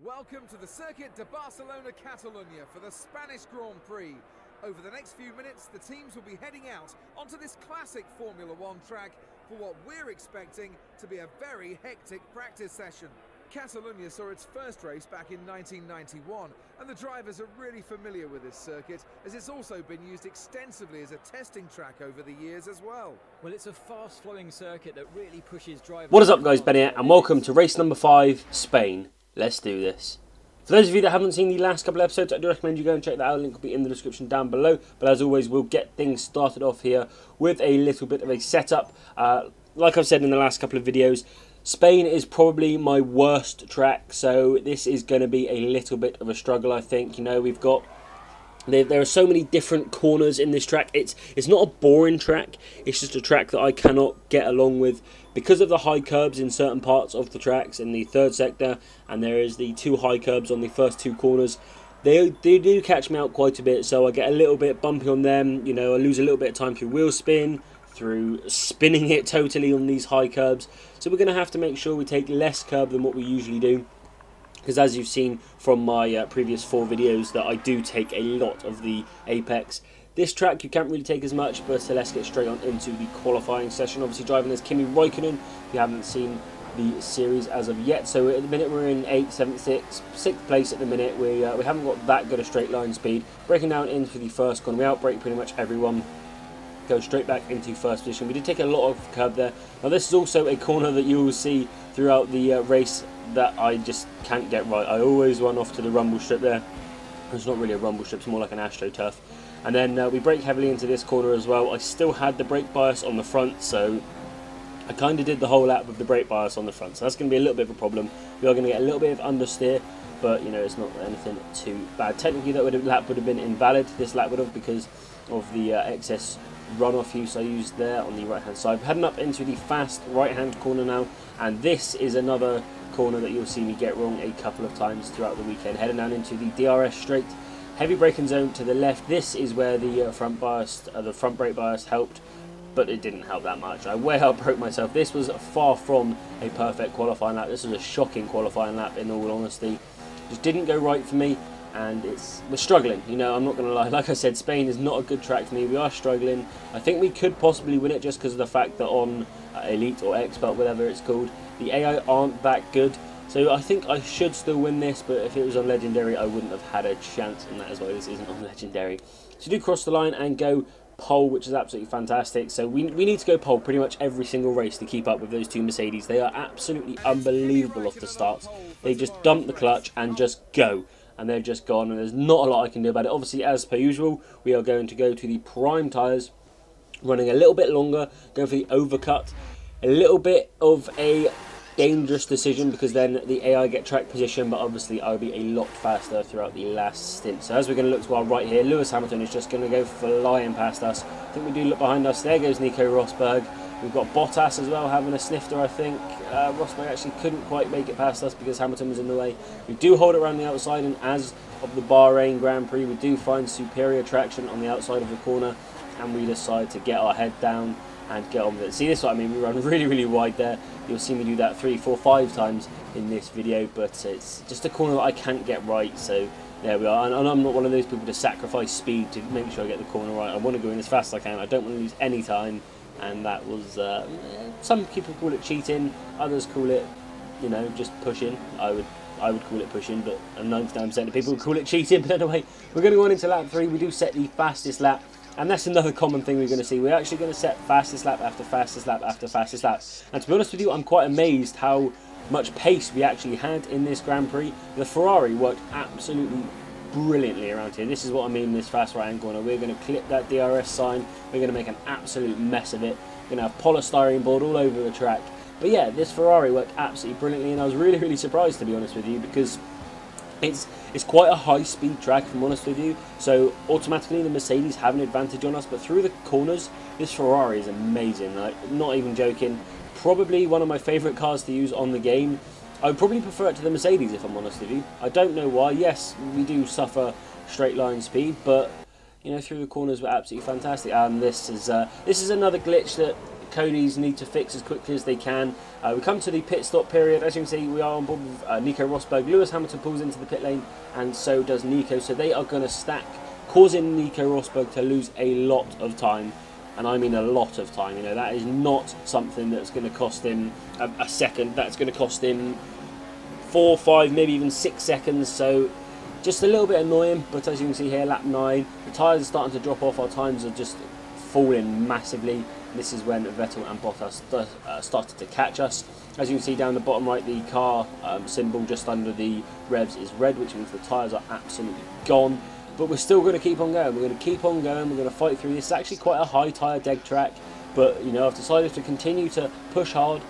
Welcome to the Circuit de Barcelona Catalunya for the Spanish Grand Prix. Over the next few minutes, the teams will be heading out onto this classic Formula One track for what we're expecting to be a very hectic practice session. Catalunya saw its first race back in 1991, and the drivers are really familiar with this circuit, as it's also been used extensively as a testing track over the years as well. Well, it's a fast-flowing circuit that really pushes drivers. What is up, guys? Ben here, and welcome to race number 5, Spain. Let's do this. For those of you that haven't seen the last couple of episodes, I do recommend you go and check that out. The link will be in the description down below. But as always, we'll get things started off here with a little bit of a setup. Like I've said in the last couple of videos, Spain is probably my worst track, so this is going to be a little bit of a struggle, I think. You know, we've got... There are so many different corners in this track. It's not a boring track. It's just a track that I cannot get along with because of the high curbs in certain parts of the tracks in the third sector, and there is the 2 high curbs on the first 2 corners. They do catch me out quite a bit, so I get a little bit bumpy on them. You know, I lose a little bit of time through wheel spin, through spinning it totally on these high curbs. So we're going to have to make sure we take less curb than what we usually do. Because as you've seen from my previous 4 videos, that I do take a lot of the apex. This track you can't really take as much, but let's get straight on into the qualifying session. Obviously driving as Kimi Räikkönen. You haven't seen the series as of yet, so at the minute we're in 8th, 7th, 6th place at the minute. We haven't got that good a straight line speed. Breaking down into the first corner, we outbrake pretty much everyone. Go straight back into first position. We did take a lot of curb there. Now this is also a corner that you will see throughout the race that I just can't get right. I always run off to the rumble strip there. It's not really a rumble strip, it's more like an AstroTurf. And then we brake heavily into this corner as well. I still had the brake bias on the front, so I kind of did the whole lap with the brake bias on the front. So that's going to be a little bit of a problem. We are going to get a little bit of understeer, but you know, it's not anything too bad. Technically that lap would have been invalid. This lap would have, because of the excess runoff use I used there on the right hand side. We're heading up into the fast right hand corner now, and this is another corner that you'll see me get wrong a couple of times throughout the weekend. Heading down into the DRS straight, heavy braking zone to the left. This is where the front brake bias helped, but it didn't help that much. I way outbroke myself. This was far from a perfect qualifying lap. This was a shocking qualifying lap, in all honesty. Just didn't go right for me, and we're struggling. You know, I'm not going to lie. Like I said, Spain is not a good track for me. We are struggling. I think we could possibly win it just because of the fact that on Elite or Expert, whatever it's called, the AI aren't that good. So I think I should still win this, but if it was on Legendary, I wouldn't have had a chance, and that is why this isn't on Legendary. So do cross the line and go pole, which is absolutely fantastic. So we need to go pole pretty much every single race to keep up with those 2 Mercedes. They are absolutely unbelievable off the starts. They just dump the clutch and just go. And they're just gone, and there's not a lot I can do about it. Obviously, as per usual, we are going to go to the prime tyres, running a little bit longer, going for the overcut. A little bit of a dangerous decision, because then the AI get track position, but obviously I'll be a lot faster throughout the last stint. So as we're going to look to our right here, Lewis Hamilton is just going to go flying past us. I think we do look behind us. There goes Nico Rosberg. We've got Bottas as well having a snifter, I think. Rosberg actually couldn't quite make it past us because Hamilton was in the way. We do hold it around the outside, and as of the Bahrain Grand Prix, we do find superior traction on the outside of the corner, and we decide to get our head down and get on with it. See, this is what I mean. We run really, really wide there. You'll see me do that 3, 4, 5 times in this video, but it's just a corner that I can't get right, so there we are. And I'm not one of those people to sacrifice speed to make sure I get the corner right. I want to go in as fast as I can. I don't want to lose any time, and that was... some people call it cheating, others call it, you know, just pushing. I would call it pushing, but 99% of people would call it cheating. But anyway, we're going to go on into lap 3. We do set the fastest lap. And that's another common thing we're going to see. We're actually going to set fastest lap after fastest lap after fastest lap. And to be honest with you, I'm quite amazed how much pace we actually had in this Grand Prix. The Ferrari worked absolutely brilliantly around here. This is what I mean, this fast right-hand corner. We're going to clip that DRS sign. We're going to make an absolute mess of it. We're going to have polystyrene board all over the track. But yeah, this Ferrari worked absolutely brilliantly, and I was really, really surprised, to be honest with you, because it's quite a high-speed track, if I'm honest with you. So automatically the Mercedes have an advantage on us, but through the corners, this Ferrari is amazing. Like, not even joking. Probably one of my favourite cars to use on the game. I would probably prefer it to the Mercedes, if I'm honest with you. I don't know why. Yes, we do suffer straight line speed, but you know, through the corners we're absolutely fantastic. And this is another glitch that Cody's need to fix as quickly as they can. We come to the pit stop period. As you can see, we are on board with Nico Rosberg. Lewis Hamilton pulls into the pit lane, and so does Nico. So they are going to stack, causing Nico Rosberg to lose a lot of time. And I mean a lot of time. You know, that is not something that's going to cost him a second. That's going to cost him 4, 5, maybe even 6 seconds. So just a little bit annoying. But as you can see here, lap 9, the tyres are starting to drop off. Our times are just falling massively. This is when Vettel and Bottas started to catch us. As you can see down the bottom right, the car symbol just under the revs is red, which means the tyres are absolutely gone. But we're still going to keep on going. We're going to keep on going. We're going to fight through this. It's actually quite a high tyre deg track. But, you know, I've decided to continue to push hard,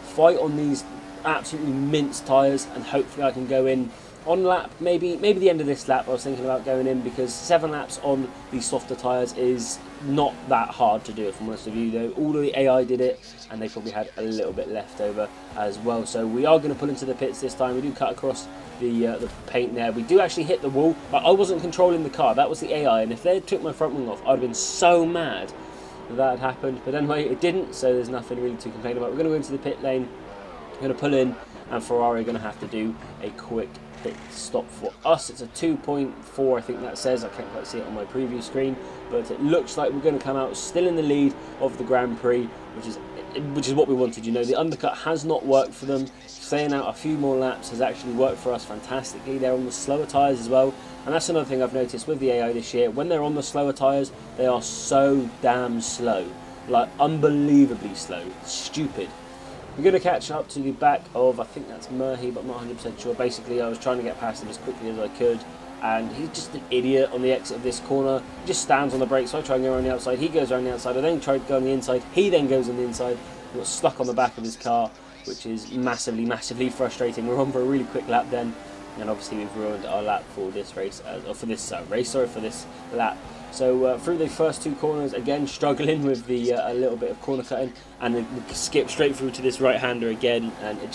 fight on these absolutely minced tyres, and hopefully I can go in on lap, maybe the end of this lap. I was thinking about going in, because 7 laps on these softer tyres is not that hard to do, if I'm honest with you. Though all of the AI did it, and they probably had a little bit left over as well. So we are going to pull into the pits this time. We do cut across the paint there. We do actually hit the wall, but I wasn't controlling the car. That was the AI, and if they took my front wing off, I'd have been so mad that had happened. But anyway, it didn't, so there's nothing really to complain about. We're going to go into the pit lane. We're going to pull in, and Ferrari are going to have to do a quick pit stop for us. It's a 2.4, I think that says. I can't quite see it on my preview screen, but it looks like we're going to come out still in the lead of the Grand Prix, which is what we wanted. You know, the undercut has not worked for them. Staying out a few more laps has actually worked for us fantastically. They're on the slower tyres as well, and that's another thing I've noticed with the AI this year. When they're on the slower tyres, they are so damn slow, like unbelievably slow. Stupid. We're going to catch up to the back of, I think that's Murray, but I'm not 100% sure. Basically, I was trying to get past him as quickly as I could, and he's just an idiot on the exit of this corner. He just stands on the brakes, so I try and go around the outside. He goes around the outside. I then try to go on the inside. He then goes on the inside. He got stuck on the back of his car, which is massively frustrating. We're on for a really quick lap then, and obviously we've ruined our lap for this race, for this lap. So through the first 2 corners, again struggling with the a little bit of corner cutting, and then we skip straight through to this right-hander again, and we're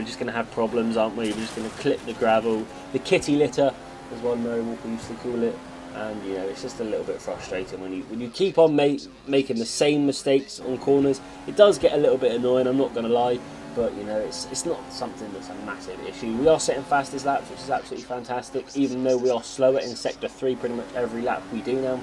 just going to have problems, aren't we? We're just going to clip the gravel, the kitty litter, as one Murray Walker used to call it, and you know, it's just a little bit frustrating when you keep on making the same mistakes on corners. It does get a little bit annoying, I'm not going to lie. But you know, it's not something that's a massive issue. We are setting fastest laps, which is absolutely fantastic, even though we are slower in Sector 3 pretty much every lap we do now.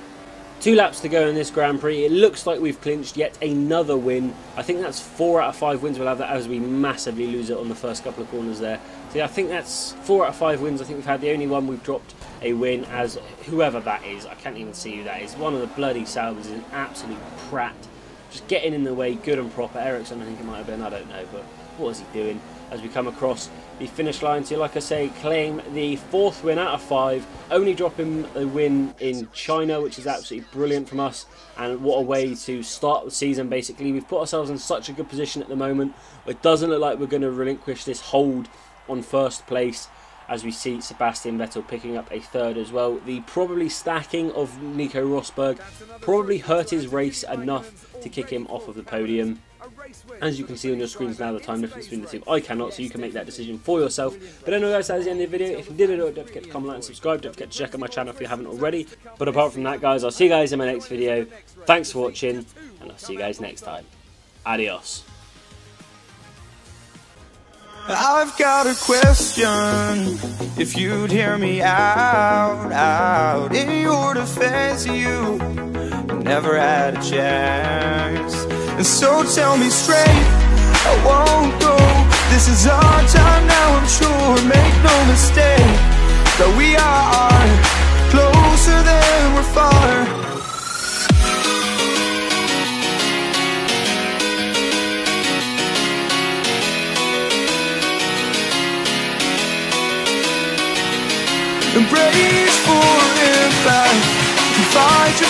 2 laps to go in this Grand Prix. It looks like we've clinched yet another win. I think that's 4 out of 5 wins we'll have that, as we massively lose it on the first couple of corners there. So yeah, I think that's 4 out of 5 wins. I think we've had the only one we've dropped a win, as whoever that is, I can't even see who that is. One of the bloody Saubers is an absolute prat. Just getting in the way, good and proper. Ericsson, I think it might have been, I don't know, but what is he doing? As we come across the finish line to, like I say, claim the 4th win out of 5, only dropping a win in China, which is absolutely brilliant from us, and what a way to start the season. Basically, we've put ourselves in such a good position at the moment. It doesn't look like we're going to relinquish this hold on first place, as we see Sebastian Vettel picking up a 3rd as well. The probably stacking of Nico Rosberg probably hurt his race enough to kick him off of the podium. As you can see on your screens now, the time difference between the two, I cannot, so you can make that decision for yourself. But anyway guys, that is the end of the video. If you did enjoy it, don't forget to comment, like and subscribe. Don't forget to check out my channel if you haven't already. But apart from that guys, I'll see you guys in my next video. Thanks for watching, and I'll see you guys next time. Adios. I've got a question, if you'd hear me out. In your defense, you never had a chance. And so tell me straight, I won't go. This is our time now, I'm sure. Make no mistake, that we are closer than we're far. Embrace for impact, find your